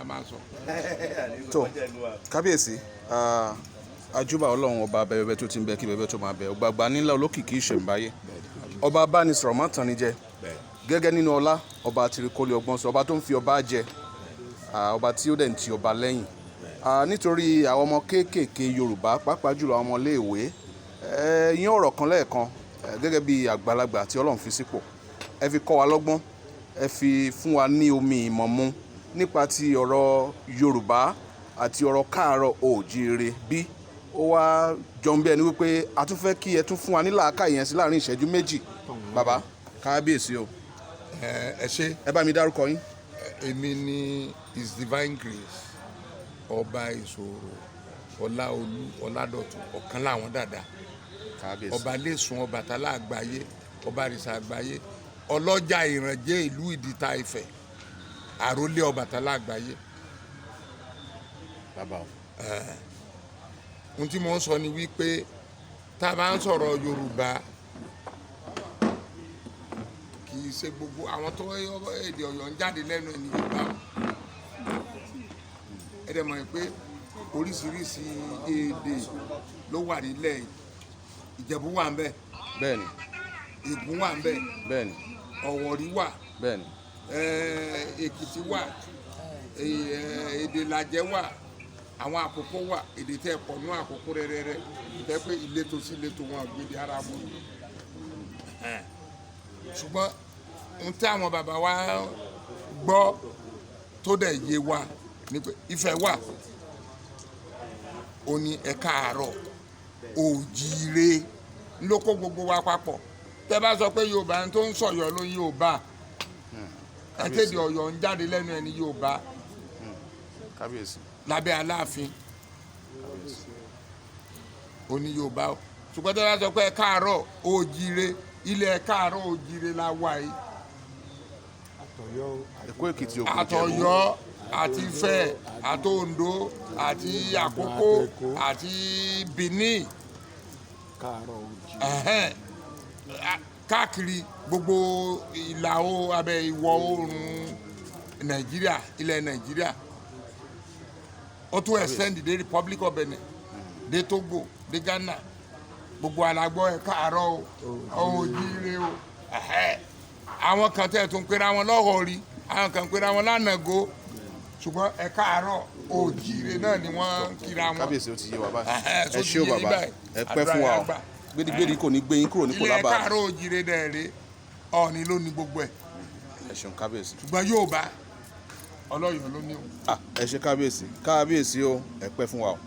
la máa sọ. tó kábíyèsí àjúbà ọlọ́run ọba bẹ̀bẹ̀ tó ti ń bẹ kí bẹ̀bẹ̀ tó máa bẹ ọgbàgbà nílà olókìkí ìṣẹ̀ǹbáyé ọba abánisọ̀rọ̀ má tàn ní jẹ gẹ́gẹ́ nínú ọlá ọba àtìrìkọlẹ̀ ọgbọ́n sọ ọba tó ń fi ọba jẹ ọba tí ó dẹ̀ ń ti ọba lẹ́yìn nítorí àwọn ọmọ kéékèèké Yorùbá pàápàá jùlọ àwọn ọmọléèwé yín ọ̀rọ̀ kan lẹ́ẹ̀kan gẹ́gẹ́ bí àgbàlagbà tí Ọlọ́run fi sípò ẹ fi kọ́ wa lọ́gbọ́n ẹ fi fún wa ní omi ìmọ̀ mu nípa ti ọ̀rọ̀ Yorùbá àti ọ̀rọ̀ káàárọ̀ oòjíire bí ó wá jọ bí ẹni wípé a tún fẹ́ kí ẹ tún fún wa ní làákàyè yẹn sí láàrin ìṣẹ́jú méjì bàbá kábíyèsí o. ẹ ṣé. ẹ bá mi dárúkọ yín. èmi ni His Divine Grace ọba ìṣòro ọláolú ọládọ̀tun ọ̀kanláwọn dàda ọba lẹ́sùn Obatala Agbaye ọba àrìsà Agbaye ọlọ́jà ìrànjẹ́ ìlú ìdìta Ifẹ̀ Arole Obatala Agbaye. bàbá o. ohun tí mo ń sọ ni wípé tá a bá ń sọ̀rọ̀ Yorùbá kì í ṣe gbogbo àwọn tó èdè Ọ̀yọ́ ń jáde lẹ́nu ẹni Yorùbá ẹ dẹ̀ mọ̀ pé oríṣiríṣi èdè ló wà nílẹ̀ Ìjẹ̀bú wà ń bẹ̀. bẹ́ẹ̀ni. Ìgún wà ń bẹ̀. bẹ́ẹ̀ni. Ọ̀wọ̀rí wà. bẹ́ẹ̀ni. Èkìtì wà. Èdè Làjẹ́ wà. Àwọn Àkókò wà. Èdè tẹ́ pọ̀ ní Àkókò rẹ́rẹ́rẹ́ tẹ́ pé ìletò sí ìletò wọn gbèdé ara wọn. ṣùgbọ́n ohun tí àwọn bàbá wa gbọ́ tó dẹ̀ yé wa ni pé Ifẹ̀ wà ó ní ẹ káàárọ̀ oòjíire ló kó gbogbo wa papọ̀ tẹ́ bá sọ pé Yorùbá tó ń sọ̀yọ́ ló Yorùbá akéde Ọ̀yọ́ ń jáde lẹ́nu ẹni Yorùbá lábẹ́ Aláàfin ó ní Yorùbá ṣùgbọ́n tẹ́ bá sọ pé ẹ káàárọ̀ oòjíire ilẹ̀ ẹ káàárọ̀ oòjíire la wà yìí àtọ̀yọ́ àti Ifẹ̀ àti Oǹdó àti Àkókò àti Benin káàkiri gbogbo ìlà ìwọ̀ oòrùn Nàìjíríà ilẹ̀ Nàìjíríà ó tún extend dé Republic of Benin dé Togo dé Ghana gbogbo alágbọ́ ẹ káàárọ̀ oòjíire o àwọn kan tẹ̀ tún pera wọn lọ́họ̀ọ́ rí àwọn kan pera wọn lánàgó ṣùgbọ́n ẹ káàárọ̀ oòjíire náà ni wọ́n kíra wọn. kábíyèsí ó ti yé wa báyìí ẹ ṣé o bàbá ẹ pẹ́ fún wa o gbédìgbédì kò ní gbé yín kúrò ní kò lábàá. ilẹ̀ káàárọ̀ oòjíire dẹ̀ rè Ọọ̀ni ló ní gbogbo ẹ̀. ẹ ṣeun kábíyèsí. ṣùgbọ́n Yorùbá Ọlọ́yọ̀ ló ní o. ẹ ṣé kábíyèsí kábíyèsí o ẹ pẹ́ fún wa o.